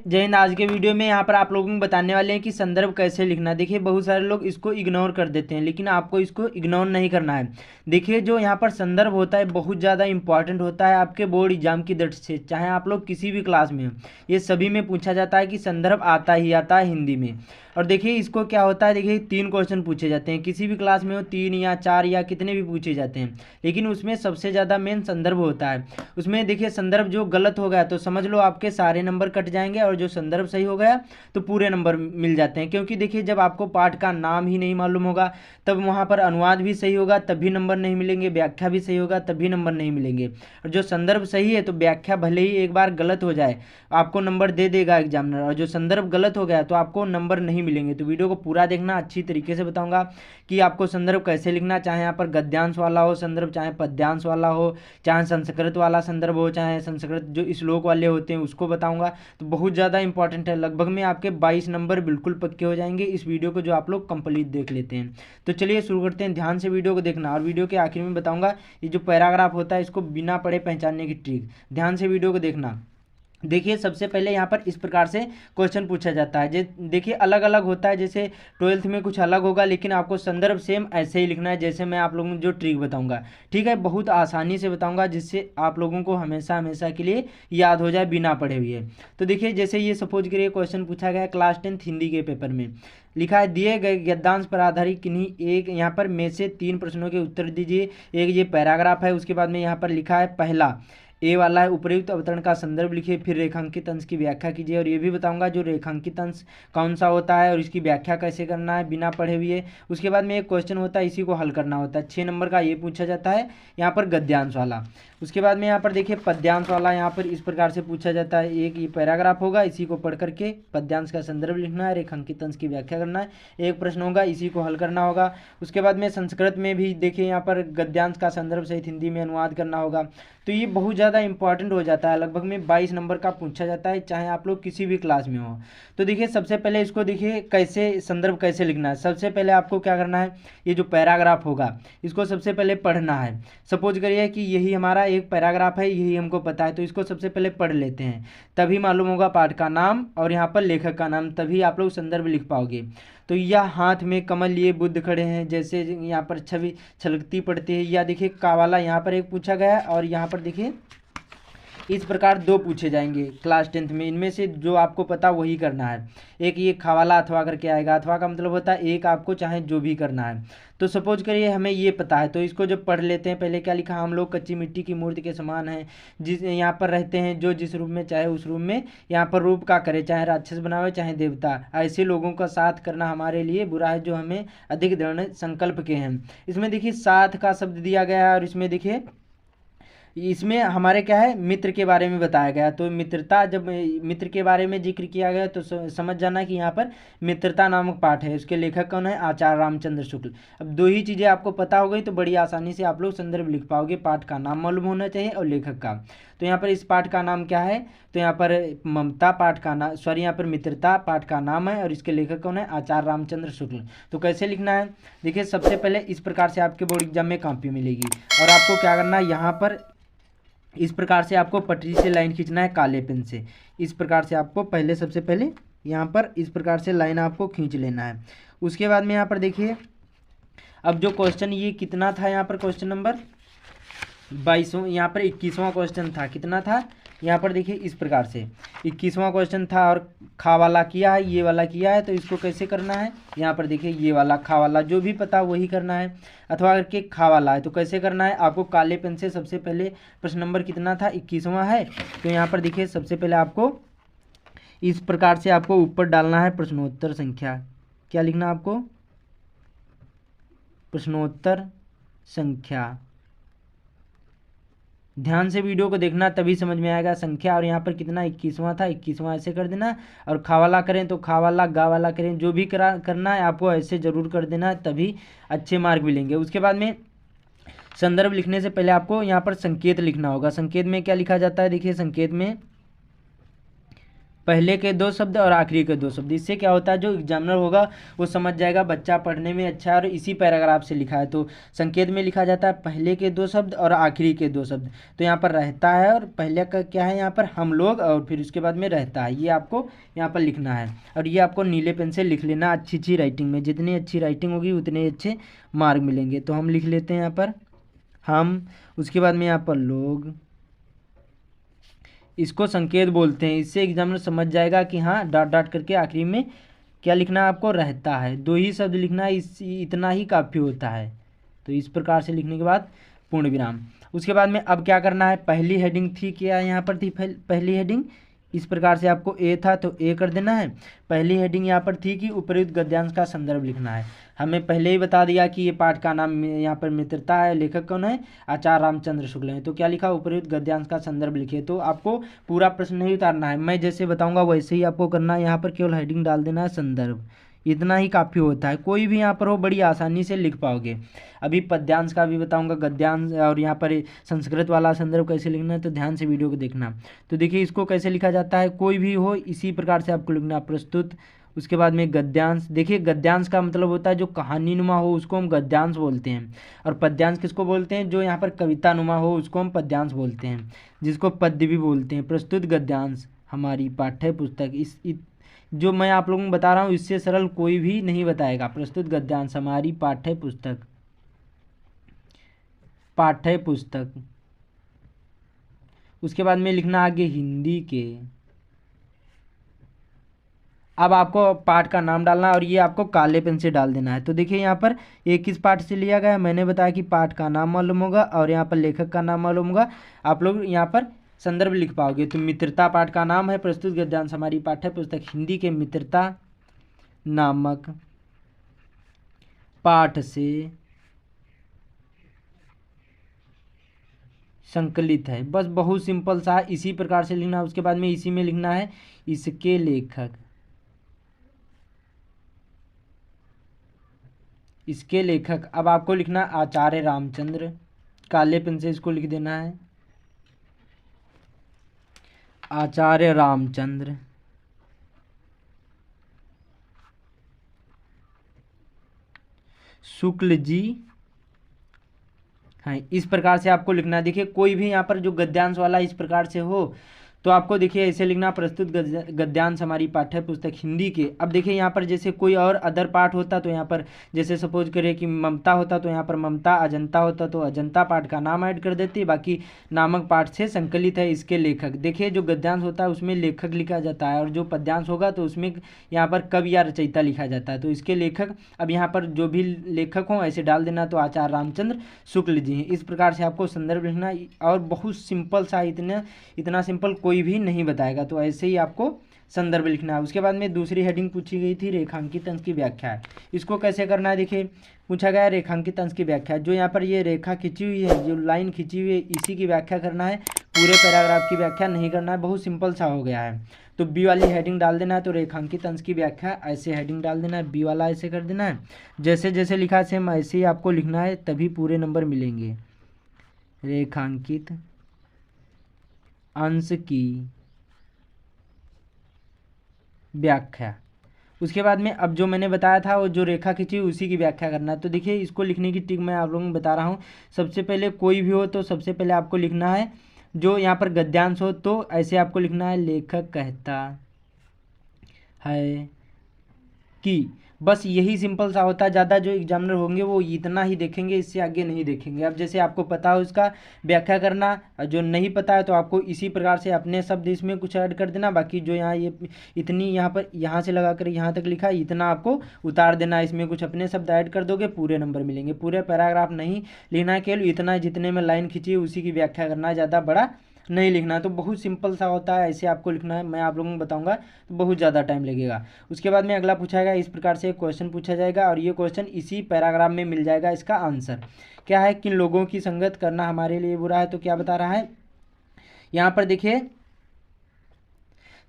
जय हिंद। आज के वीडियो में यहाँ पर आप लोगों को बताने वाले हैं कि संदर्भ कैसे लिखना है। देखिए बहुत सारे लोग इसको इग्नोर कर देते हैं, लेकिन आपको इसको इग्नोर नहीं करना है। देखिए जो यहाँ पर संदर्भ होता है बहुत ज़्यादा इंपॉर्टेंट होता है आपके बोर्ड एग्जाम की दृष्टि से, चाहे आप लोग किसी भी क्लास में हो। ये सभी में पूछा जाता है कि संदर्भ आता ही आता है हिंदी में। और देखिए इसको क्या होता है, देखिए 3 क्वेश्चन पूछे जाते हैं किसी भी क्लास में हो, 3 या 4 या कितने भी पूछे जाते हैं, लेकिन उसमें सबसे ज़्यादा मेन संदर्भ होता है। उसमें देखिए संदर्भ जो गलत हो गया तो समझ लो आपके सारे नंबर कट जाएंगे, और जो संदर्भ सही हो गया तो पूरे नंबर मिल जाते हैं। क्योंकि देखिए जब आपको पाठ का नाम ही नहीं मालूम होगा तब वहाँ पर अनुवाद भी सही होगा तब भी नंबर नहीं मिलेंगे, व्याख्या भी सही होगा तब भी नंबर नहीं मिलेंगे। और जो संदर्भ सही है तो व्याख्या भले ही एक बार गलत हो जाए आपको नंबर दे देगा एग्जामिनर, और जो संदर्भ गलत हो गया तो आपको नंबर नहीं मिलेंगे। तो वीडियो को पूरा देखना, अच्छी तरीके से बताऊंगा कि आपको संदर्भ कैसे लिखना, चाहे यहाँ पर गद्यांश वाला हो संदर्भ, चाहे पद्यांश वाला हो, चाहे संस्कृत वाला संदर्भ हो, चाहे संस्कृत जो श्लोक वाले होते हैं उसको बताऊंगा। तो बहुत ज़्यादा इंपॉर्टेंट है, लगभग में आपके 22 नंबर बिल्कुल पक्के हो जाएंगे इस वीडियो को जो आप लोग कंप्लीट देख लेते हैं। तो चलिए शुरू करते हैं, ध्यान से वीडियो को देखना। और वीडियो के आखिर में बताऊंगा ये जो पैराग्राफ होता है इसको बिना पढ़े पहचानने की ट्रिक, ध्यान से वीडियो को देखना। देखिए सबसे पहले यहाँ पर इस प्रकार से क्वेश्चन पूछा जाता है। देखिए अलग अलग होता है, जैसे 12th में कुछ अलग होगा, लेकिन आपको संदर्भ सेम ऐसे ही लिखना है जैसे मैं आप लोगों को जो ट्रिक बताऊंगा। ठीक है, बहुत आसानी से बताऊंगा जिससे आप लोगों को हमेशा हमेशा के लिए याद हो जाए बिना पढ़े हुए। तो देखिए जैसे ये सपोज करिए क्वेश्चन पूछा गया क्लास 10th हिंदी के पेपर में, लिखा है दिए गए गद्यांश पर आधारित किन्हीं एक यहाँ पर में से 3 प्रश्नों के उत्तर दीजिए। एक ये पैराग्राफ है, उसके बाद में यहाँ पर लिखा है पहला ए वाला है उपयुक्त अवतरण का संदर्भ लिखिए, फिर रेखांकित अंश की व्याख्या कीजिए। और ये भी बताऊंगा जो रेखांकित अंश कौन सा होता है और इसकी व्याख्या कैसे करना है बिना पढ़े हुए। उसके बाद में एक क्वेश्चन होता है, इसी को हल करना होता है, 6 नंबर का ये पूछा जाता है यहाँ पर गद्यांश वाला। उसके बाद में यहाँ पर देखिए पद्यांश वाला, यहाँ पर इस प्रकार से पूछा जाता है, एक ये पैराग्राफ होगा इसी को पढ़ करके पद्यांश का संदर्भ लिखना है, रेखांकित अंश की व्याख्या करना है, एक प्रश्न होगा इसी को हल करना होगा। उसके बाद में संस्कृत में भी देखिए यहाँ पर गद्यांश का संदर्भ सहित हिंदी में अनुवाद करना होगा। तो ये बहुत ज़्यादा इंपॉर्टेंट हो जाता है, लगभग में 22 नंबर का पूछा जाता है चाहे आप लोग किसी भी क्लास में हो। तो देखिए सबसे पहले इसको देखिए कैसे संदर्भ कैसे लिखना है। सबसे पहले आपको क्या करना है, ये जो पैराग्राफ होगा इसको सबसे पहले पढ़ना है। सपोज करिए कि यही हमारा एक पैराग्राफ है, यही हमको पता है, तो इसको सबसे पहले पढ़ लेते हैं, तभी मालूम होगा पाठ का नाम और यहाँ पर लेखक का नाम, तभी आप लोग संदर्भ लिख पाओगे। तो यह हाथ में कमल लिए बुद्ध खड़े हैं, जैसे यहाँ पर छवि छलकती पड़ती है, या देखिए कावाला यहाँ पर एक पूछा गया है, और यहाँ पर देखिए इस प्रकार 2 पूछे जाएंगे क्लास 10th में, इनमें से जो आपको पता वही करना है। एक ये खवाला अथवा करके आएगा, अथवा का मतलब होता है एक आपको चाहे जो भी करना है। तो सपोज करिए हमें ये पता है, तो इसको जब पढ़ लेते हैं, पहले क्या लिखा, हम लोग कच्ची मिट्टी की मूर्ति के समान हैं जिस यहाँ पर रहते हैं, जो जिस रूप में चाहे उस रूप में यहाँ पर रूप का करे, चाहे राक्षस बनावे चाहे देवता, ऐसे लोगों का साथ करना हमारे लिए बुरा है जो हमें अधिक दृढ़ संकल्प के हैं। इसमें देखिए साथ का शब्द दिया गया है, और इसमें देखिए इसमें हमारे क्या है मित्र के बारे में बताया गया। तो मित्रता, जब मित्र के बारे में जिक्र किया गया तो समझ जाना कि यहाँ पर मित्रता नामक पाठ है। उसके लेखक कौन है, आचार्य रामचंद्र शुक्ल। अब 2 ही चीज़ें आपको पता हो गई तो बड़ी आसानी से आप लोग संदर्भ लिख पाओगे, पाठ का नाम मालूम होना चाहिए और लेखक का। तो यहाँ पर इस पाठ का नाम क्या है, तो यहाँ पर ममता पाठ का नाम, सॉरी यहाँ पर मित्रता पाठ का नाम है, और इसके लेखक कौन है, आचार्य रामचंद्र शुक्ल। तो कैसे लिखना है, देखिए सबसे पहले इस प्रकार से आपके बोर्ड एग्जाम में कॉपी मिलेगी, और आपको क्या करना है, यहाँ पर इस प्रकार से आपको पटरी से लाइन खींचना है काले पेन से। इस प्रकार से आपको पहले सबसे पहले यहाँ पर इस प्रकार से लाइन आपको खींच लेना है। उसके बाद में यहाँ पर देखिए अब जो क्वेश्चन ये कितना था, यहाँ पर क्वेश्चन नंबर 22वां, यहाँ पर 21वां क्वेश्चन था, कितना था यहाँ पर देखिए इस प्रकार से 21वां क्वेश्चन था, और खा वाला किया है, ये वाला किया है, तो इसको कैसे करना है, यहाँ पर देखिए ये वाला खा वाला जो भी पता वही करना है, अथवा करके खा वाला है तो कैसे करना है, आपको काले पेन से सबसे पहले प्रश्न नंबर कितना था 21वां है, तो यहाँ पर देखिए सबसे पहले आपको इस प्रकार से आपको ऊपर डालना है प्रश्नोत्तर संख्या, क्या लिखना आपको, प्रश्नोत्तर संख्या। ध्यान से वीडियो को देखना तभी समझ में आएगा संख्या। और यहाँ पर कितना 21वां था, 21वां ऐसे कर देना, और खावाला करें तो खावाला, गा वाला करें, जो भी करना है आपको ऐसे ज़रूर कर देना, तभी अच्छे मार्क मिलेंगे। उसके बाद में संदर्भ लिखने से पहले आपको यहाँ पर संकेत लिखना होगा। संकेत में क्या लिखा जाता है, देखिए संकेत में पहले के दो शब्द और आखिरी के दो शब्द। इससे क्या होता है, जो एग्जामिनर होगा वो समझ जाएगा बच्चा पढ़ने में अच्छा है और इसी पैराग्राफ से लिखा है। तो संकेत में लिखा जाता है पहले के दो शब्द और आखिरी के दो शब्द। तो यहाँ पर रहता है और पहले का क्या है यहाँ पर हम लोग, और फिर उसके बाद में रहता है, ये आपको यहाँ पर लिखना है। और ये आपको नीले पेन से लिख लेना अच्छी अच्छी राइटिंग में। जितनी अच्छी राइटिंग होगी उतने अच्छे मार्क मिलेंगे। तो हम लिख लेते हैं यहाँ पर हम, उसके बाद में यहाँ पर लोग, इसको संकेत बोलते हैं। इससे एग्जामिनर समझ जाएगा कि हाँ डॉट डॉट करके आखिरी में क्या लिखना है आपको, रहता है। दो ही शब्द लिखना है, इतना ही काफ़ी होता है। तो इस प्रकार से लिखने के बाद पूर्ण विराम। उसके बाद में अब क्या करना है, पहली हेडिंग थी क्या, यहाँ पर थी पहली हेडिंग, इस प्रकार से आपको ए था तो ए कर देना है। पहली हेडिंग यहाँ पर थी कि उपर्युक्त गद्यांश का संदर्भ लिखना है। हमें पहले ही बता दिया कि ये पाठ का नाम यहाँ पर मित्रता है, लेखक कौन है, आचार्य रामचंद्र शुक्ल है। तो क्या लिखा, उपर्युक्त गद्यांश का संदर्भ लिखिए। तो आपको पूरा प्रश्न नहीं उतारना है, मैं जैसे बताऊंगा वैसे ही आपको करना है। यहाँ पर केवल हेडिंग डाल देना है संदर्भ, इतना ही काफ़ी होता है। कोई भी यहाँ पर हो बड़ी आसानी से लिख पाओगे। अभी पद्यांश का भी बताऊंगा, गद्यांश, और यहाँ पर संस्कृत वाला संदर्भ कैसे लिखना है, तो ध्यान से वीडियो को देखना। तो देखिए इसको कैसे लिखा जाता है, कोई भी हो इसी प्रकार से आपको लिखना, प्रस्तुत। उसके बाद में गद्यांश, देखिए गद्यांश का मतलब होता है जो कहानी नुमा हो उसको हम गद्यांश बोलते हैं। और पद्यांश किसको बोलते हैं, जो यहाँ पर कविता नुमा हो उसको हम पद्यांश बोलते हैं, जिसको पद्य भी बोलते हैं। प्रस्तुत गद्यांश हमारी पाठ्य पुस्तक, जो मैं आप लोगों को बता रहा हूँ इससे सरल कोई भी नहीं बताएगा। प्रस्तुत गद्यांश हमारी पाठ्य पुस्तक, पाठ्य पुस्तक। उसके बाद में लिखना आगे हिंदी के। अब आपको पाठ का नाम डालना है और ये आपको काले पेन से डाल देना है। तो देखिए यहाँ पर ये किस पाठ से लिया गया है, मैंने बताया कि पाठ का नाम मालूम होगा और यहाँ पर लेखक का नाम मालूम होगा, आप लोग यहाँ पर संदर्भ लिख पाओगे। तो मित्रता पाठ का नाम है, प्रस्तुत गद्यांश हमारी पाठ्य पुस्तक हिंदी के मित्रता नामक पाठ से संकलित है। बस बहुत सिंपल सा, इसी प्रकार से लिखना। उसके बाद में इसी में लिखना है इसके लेखक, इसके लेखक। अब आपको लिखना आचार्य रामचंद्र, काले पेन से इसको लिख देना है आचार्य रामचंद्र शुक्ल जी। हाँ इस प्रकार से आपको लिखना है। देखिए कोई भी यहाँ पर जो गद्यांश वाला इस प्रकार से हो तो आपको देखिए ऐसे लिखना, प्रस्तुत गद्यांश हमारी पाठ्य पुस्तक हिंदी के। अब देखिए यहाँ पर जैसे कोई और अदर पाठ होता तो यहाँ पर जैसे सपोज करिए कि ममता होता तो यहाँ पर ममता, अजंता होता तो अजंता पाठ का नाम ऐड कर देती, बाकी नामक पाठ से संकलित है इसके लेखक। देखिए जो गद्यांश होता है उसमें लेखक लिखा जाता है और जो पद्यांश होगा तो उसमें यहाँ पर कवि या रचयिता लिखा जाता है, तो इसके लेखक। अब यहाँ पर जो भी लेखक हों ऐसे डाल देना, तो आचार्य रामचंद्र शुक्ल जी हैं। इस प्रकार से आपको संदर्भ लिखना और बहुत सिंपल सा, इतना सिंपल कोई भी नहीं बताएगा। तो ऐसे ही आपको संदर्भ लिखना है। उसके बाद में दूसरी हेडिंग पूछी गई थी रेखांकित अंश की व्याख्या है। इसको कैसे करना है, देखिए पूछा गया रेखांकित अंश की व्याख्या। जो यहाँ पर ये रेखा खींची हुई है, जो लाइन खींची हुई है, इसी की व्याख्या करना है, पूरे पैराग्राफ की व्याख्या नहीं करना है। बहुत सिंपल सा हो गया है। तो बी वाली हेडिंग डाल देना है। तो रेखांकित अंश की व्याख्या ऐसे हेडिंग डाल देना है, बी वाला ऐसे कर देना है। जैसे जैसे लिखा सेम ऐसे ही आपको लिखना है, तभी पूरे नंबर मिलेंगे। रेखांकित अंश की व्याख्या। उसके बाद में अब जो मैंने बताया था वो जो रेखा खींची उसी की व्याख्या करना है। तो देखिए इसको लिखने की ट्रिक मैं आप लोगों को बता रहा हूँ। सबसे पहले कोई भी हो तो सबसे पहले आपको लिखना है, जो यहाँ पर गद्यांश हो तो ऐसे आपको लिखना है, लेखक कहता है कि। बस यही सिंपल सा होता है। ज़्यादा जो एग्जामिनर होंगे वो इतना ही देखेंगे, इससे आगे नहीं देखेंगे। अब जैसे आपको पता हो उसका व्याख्या करना, जो नहीं पता है तो आपको इसी प्रकार से अपने शब्द इसमें कुछ ऐड कर देना। बाकी जो यहाँ ये इतनी यहाँ पर यहाँ से लगा कर यहाँ तक लिखा, इतना आपको उतार देना, इसमें कुछ अपने शब्द ऐड कर दोगे, पूरे नंबर मिलेंगे। पूरे पैराग्राफ नहीं लिखना है, केवल इतना जितने में लाइन खींची है उसी की व्याख्या करना है, ज़्यादा बड़ा नहीं लिखना। तो बहुत सिंपल सा होता है, ऐसे आपको लिखना है। मैं आप लोगों को बताऊंगा तो बहुत ज़्यादा टाइम लगेगा। उसके बाद में अगला पूछा जाएगा, इस प्रकार से एक क्वेश्चन पूछा जाएगा और ये क्वेश्चन इसी पैराग्राफ में मिल जाएगा। इसका आंसर क्या है, किन लोगों की संगत करना हमारे लिए बुरा है। तो क्या बता रहा है यहाँ पर देखिए,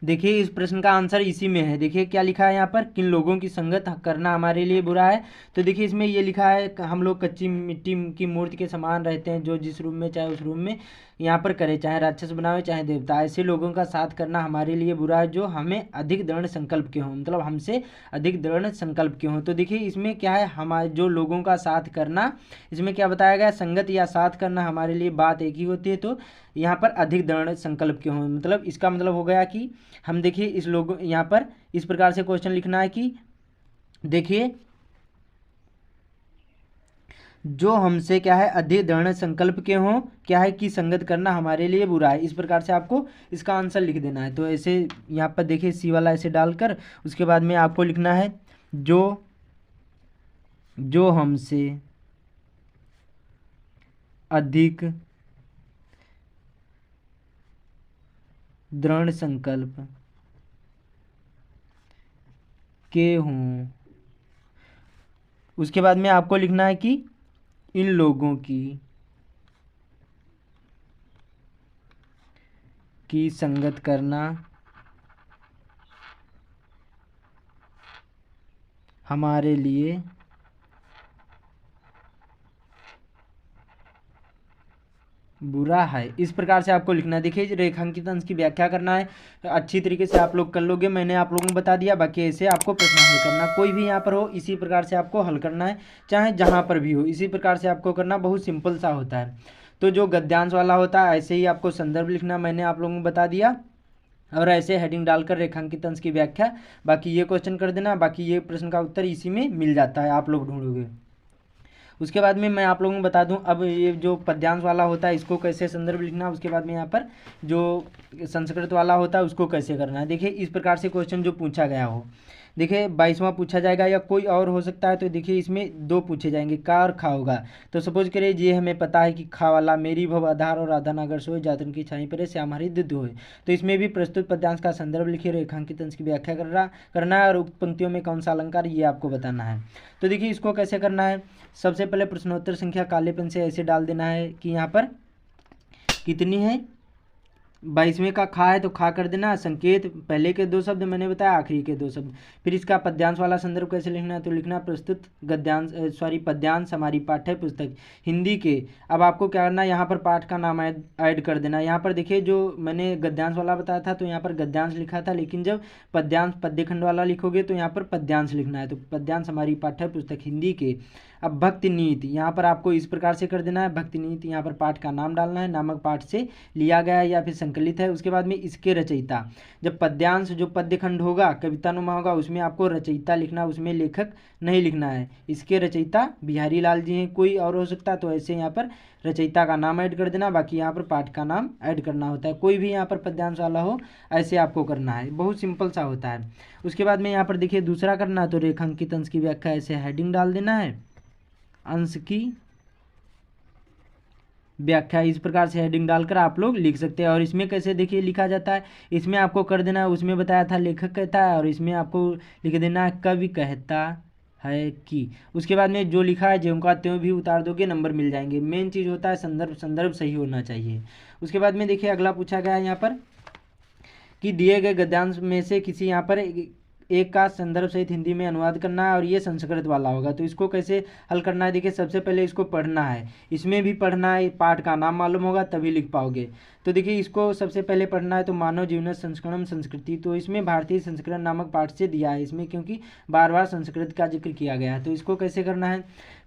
देखिए इस प्रश्न का आंसर इसी में है। देखिए क्या लिखा है यहाँ पर, किन लोगों की संगत करना हमारे लिए बुरा है। तो देखिए इसमें ये लिखा है, हम लोग कच्ची मिट्टी की मूर्ति के समान रहते हैं, जो जिस रूम में चाहे उस रूम में यहाँ पर करे, चाहे राक्षस बनावे चाहे देवता। ऐसे लोगों का साथ करना हमारे लिए बुरा है जो हमें अधिक दृढ़ संकल्प के हों, मतलब हमसे अधिक दृढ़ संकल्प के हों। तो देखिए इसमें क्या है, हमारे जो लोगों का साथ करना, इसमें क्या बताया गया, संगत या साथ करना हमारे लिए बात एक ही होती है। तो यहाँ पर अधिक दृढ़ संकल्प के हों, मतलब इसका मतलब हो गया कि हम देखिए इस लोगों, यहाँ पर इस प्रकार से क्वेश्चन लिखना है कि देखिए जो हमसे क्या है अधिक दृढ़ संकल्प के हों, क्या है कि संगत करना हमारे लिए बुरा है। इस प्रकार से आपको इसका आंसर लिख देना है। तो ऐसे यहाँ पर देखिए सी वाला ऐसे डालकर उसके बाद में आपको लिखना है जो हमसे अधिक दृढ़ संकल्प के हों। उसके बाद में आपको लिखना है कि इन लोगों की संगत करना हमारे लिए बुरा है। इस प्रकार से आपको लिखना है। देखिए रेखांकित अंश की व्याख्या करना है, अच्छी तरीके से आप लोग कर लोगे, मैंने आप लोगों को बता दिया। बाकी ऐसे आपको प्रश्न हल करना, कोई भी यहाँ पर हो इसी प्रकार से आपको हल करना है, चाहे जहाँ पर भी हो इसी प्रकार से आपको करना, बहुत सिंपल सा होता है। तो जो गद्यांश वाला होता है ऐसे ही आपको संदर्भ लिखना, मैंने आप लोगों को बता दिया, और ऐसे हेडिंग डालकर रेखांकित अंश की व्याख्या, बाकी ये क्वेश्चन कर देना। बाकी ये प्रश्न का उत्तर इसी में मिल जाता है, आप लोग ढूंढोगे। उसके बाद में मैं आप लोगों को बता दूं, अब ये जो पद्यांश वाला होता है इसको कैसे संदर्भ लिखना, उसके बाद में यहाँ पर जो संस्कृत वाला होता है उसको कैसे करना है। देखिए इस प्रकार से क्वेश्चन जो पूछा गया हो, देखिए 22वां पूछा जाएगा या कोई और हो सकता है। तो देखिए इसमें दो पूछे जाएंगे, का और खा होगा। तो सपोज करिए ये हमें पता है कि खा वाला, मेरी भव आधार और आधा नागर सोए, जातन की छाई परे श्याम हरि दुध होए। तो इसमें भी प्रस्तुत पद्यांश का संदर्भ लिखिए, रेखांकित अंश की व्याख्या करना है, और उक्त पंक्तियों में कौन सा अलंकार ये आपको बताना है। तो देखिए इसको कैसे करना है, सबसे पहले प्रश्नोत्तर संख्या काले पेन से ऐसे डाल देना है कि यहाँ पर कितनी है, 22वें का खा है तो खा कर देना, संकेत पहले के दो शब्द मैंने बताया, आखिरी के दो शब्द। फिर इसका पद्यांश वाला संदर्भ कैसे लिखना है, तो लिखना प्रस्तुत पद्यांश हमारी पाठ्य पुस्तक हिंदी के। अब आपको क्या करना है, यहाँ पर पाठ का नाम ऐड कर देना। यहाँ पर देखिए जो मैंने गद्यांश वाला बताया था तो यहाँ पर गद्यांश लिखा था, लेकिन जब पद्यांश पद्यखंड वाला लिखोगे तो यहाँ पर पद्यांश लिखना है। तो पद्यांश हमारी पाठ्य पुस्तक हिंदी के। अब भक्ति नीति यहाँ पर आपको इस प्रकार से कर देना है, भक्ति नीति यहाँ पर पाठ का नाम डालना है, नामक पाठ से लिया गया है या फिर संकलित है। उसके बाद में इसके रचयिता, जब पद्यांश जो पद्यखंड होगा कवितानुमा होगा उसमें आपको रचयिता लिखना, उसमें लेखक नहीं लिखना है। इसके रचयिता बिहारी लाल जी हैं, कोई और हो सकता है, तो ऐसे यहाँ पर रचयिता का नाम ऐड कर देना, बाकी यहाँ पर पाठ का नाम ऐड करना होता है। कोई भी यहाँ पर पद्यांश वाला हो ऐसे आपको करना है, बहुत सिंपल सा होता है। उसके बाद में यहाँ पर देखिए दूसरा करना है, तो रेखांकित अंश की व्याख्या ऐसे हेडिंग डाल देना है, अंश की व्याख्या। इस प्रकार से हेडिंग डालकर आप लोग लिख सकते हैं। और इसमें कैसे देखिए लिखा जाता है, इसमें आपको कर देना है, उसमें बताया था लेखक कहता है, और इसमें आपको लिख देना है कवि कहता है कि। उसके बाद में जो लिखा है ज्यों का त्यों भी उतार दोगे, नंबर मिल जाएंगे। मेन चीज़ होता है संदर्भ सही होना चाहिए। उसके बाद में देखिए अगला पूछा गया है यहाँ पर कि दिए गए गद्यांश में से किसी यहाँ पर एक का संदर्भ सहित हिंदी में अनुवाद करना है, और ये संस्कृत वाला होगा। तो इसको कैसे हल करना है, देखिए सबसे पहले इसको पढ़ना है, इसमें भी पढ़ना है, पाठ का नाम मालूम होगा तभी लिख पाओगे। तो देखिए इसको सबसे पहले पढ़ना है, तो मानव जीवन संस्करणम संस्कृति, तो इसमें भारतीय संस्करण नामक पाठ से दिया है इसमें, क्योंकि बार बार संस्कृत का जिक्र किया गया है। तो इसको कैसे करना है,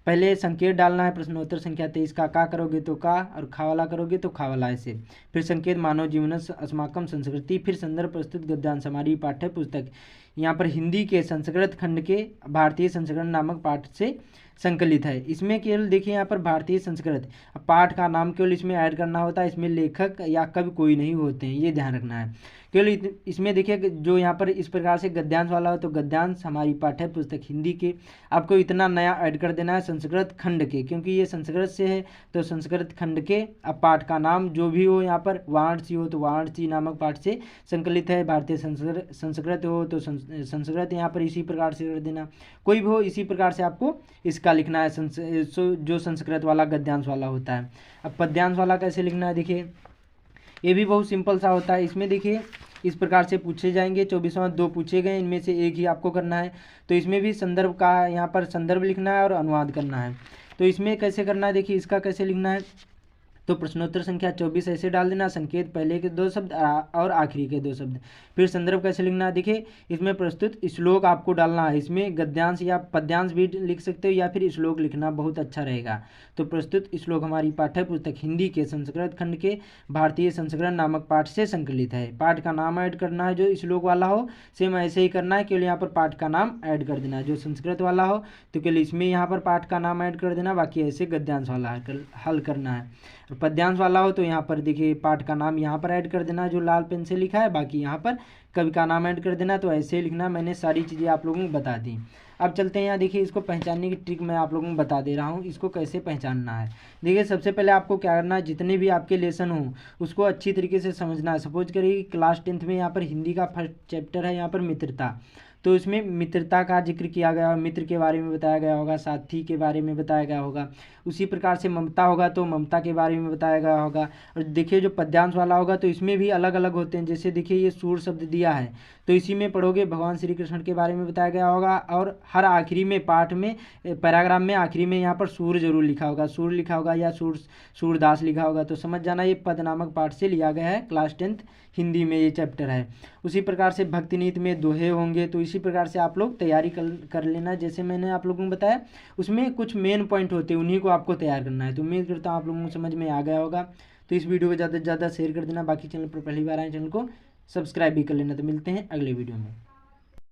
पहले संकेत डालना है, प्रश्नोत्तर संख्या 23 का करोगे तो का, और खा वाला करोगे तो खा वाला ऐसे। फिर संकेत मानव जीवन अस्माकम संस्कृति, फिर संदर्भ प्रस्तुत गद्यांश हमारी पाठ्य पुस्तक यहाँ पर हिंदी के संस्कृत खंड के भारतीय संस्करण नामक पाठ से संकलित है। इसमें केवल देखिए यहाँ पर भारतीय संस्कृत पाठ का नाम केवल इसमें ऐड करना होता है, इसमें लेखक या कवि कोई नहीं होते हैं, ये ध्यान रखना है। केवल इसमें देखिए जो यहाँ पर इस प्रकार से गद्यांश वाला हो, तो गद्यांश हमारी पाठ्य पुस्तक हिंदी के, आपको इतना नया ऐड कर देना है संस्कृत खंड के, क्योंकि ये संस्कृत से है तो संस्कृत खंड के। अब पाठ का नाम जो भी हो, यहाँ पर वाराणसी हो तो वाराणसी नामक पाठ से संकलित है, भारतीय संस्कृत हो तो संस्कृत यहाँ पर इसी प्रकार से कर देना, कोई भी हो इसी प्रकार से आपको इसका लिखना है, जो संस्कृत वाला गद्यांश वाला होता है। अब पद्यांश वाला कैसे लिखना है, देखिए ये भी बहुत सिंपल सा होता है। इसमें देखिए इस प्रकार से पूछे जाएंगे। 24वां 2 पूछे गए, इनमें से एक ही आपको करना है। तो इसमें भी संदर्भ का यहाँ पर संदर्भ लिखना है और अनुवाद करना है। तो इसमें कैसे करना है, देखिए इसका कैसे लिखना है। तो प्रश्नोत्तर संख्या 24 ऐसे डाल देना, संकेत पहले के 2 शब्द और आखिरी के 2 शब्द। फिर संदर्भ कैसे लिखना है, देखिए इसमें प्रस्तुत श्लोक आपको डालना है। इसमें गद्यांश या पद्यांश भी लिख सकते हो या फिर श्लोक लिखना बहुत अच्छा रहेगा। तो प्रस्तुत श्लोक हमारी पाठ्य पुस्तक हिंदी के संस्कृत खंड के भारतीय संस्करण नामक पाठ से संकलित है। पाठ का नाम ऐड करना है जो श्लोक वाला हो, सेम ऐसे ही करना है, केवल यहाँ पर पाठ का नाम ऐड कर देना है। जो संस्कृत वाला हो तो केवल इसमें यहाँ पर पाठ का नाम ऐड कर देना, बाकी ऐसे गद्यांश वाला हल करना है। और पद्यांश वाला हो तो यहाँ पर देखिए पाठ का नाम यहाँ पर ऐड कर देना जो लाल पेन से लिखा है, बाकी यहाँ पर कवि का नाम ऐड कर देना। तो ऐसे ही लिखना, मैंने सारी चीज़ें आप लोगों को बता दी। अब चलते हैं यहाँ, देखिए इसको पहचानने की ट्रिक मैं आप लोगों को बता दे रहा हूँ, इसको कैसे पहचानना है। देखिए सबसे पहले आपको क्या करना है, जितने भी आपके लेसन हो उसको अच्छी तरीके से समझना है। सपोज करिए क्लास 10th में यहाँ पर हिंदी का फर्स्ट चैप्टर है यहाँ पर मित्रता, तो इसमें मित्रता का जिक्र किया गया, मित्र के बारे में बताया गया होगा, साथी के बारे में बताया गया होगा। उसी प्रकार से ममता होगा तो ममता के बारे में बताया गया होगा। और देखिए जो पद्यांश वाला होगा तो इसमें भी अलग अलग होते हैं। जैसे देखिए ये सूर शब्द दिया है तो इसी में पढ़ोगे भगवान श्री कृष्ण के बारे में बताया गया होगा। और हर आखिरी में पाठ में पैराग्राफ में आखिरी में यहाँ पर सूर जरूर लिखा होगा, सूर लिखा होगा या सूरदास लिखा होगा। तो समझ जाना ये पद नामक पाठ से लिया गया है, क्लास 10th हिंदी में ये चैप्टर है। उसी प्रकार से भक्ति नीति में दोहे होंगे, तो इसी प्रकार से आप लोग तैयारी कर लेना। जैसे मैंने आप लोगों को बताया उसमें कुछ मेन पॉइंट होते हैं, उन्हीं को आपको तैयार करना है। तो उम्मीद करता हूँ आप लोगों को समझ में आ गया होगा। तो इस वीडियो को ज़्यादा से ज़्यादा शेयर कर देना, बाकी चैनल पर पहली बार आए चैनल को सब्सक्राइब भी कर लेना। तो मिलते हैं अगले वीडियो में।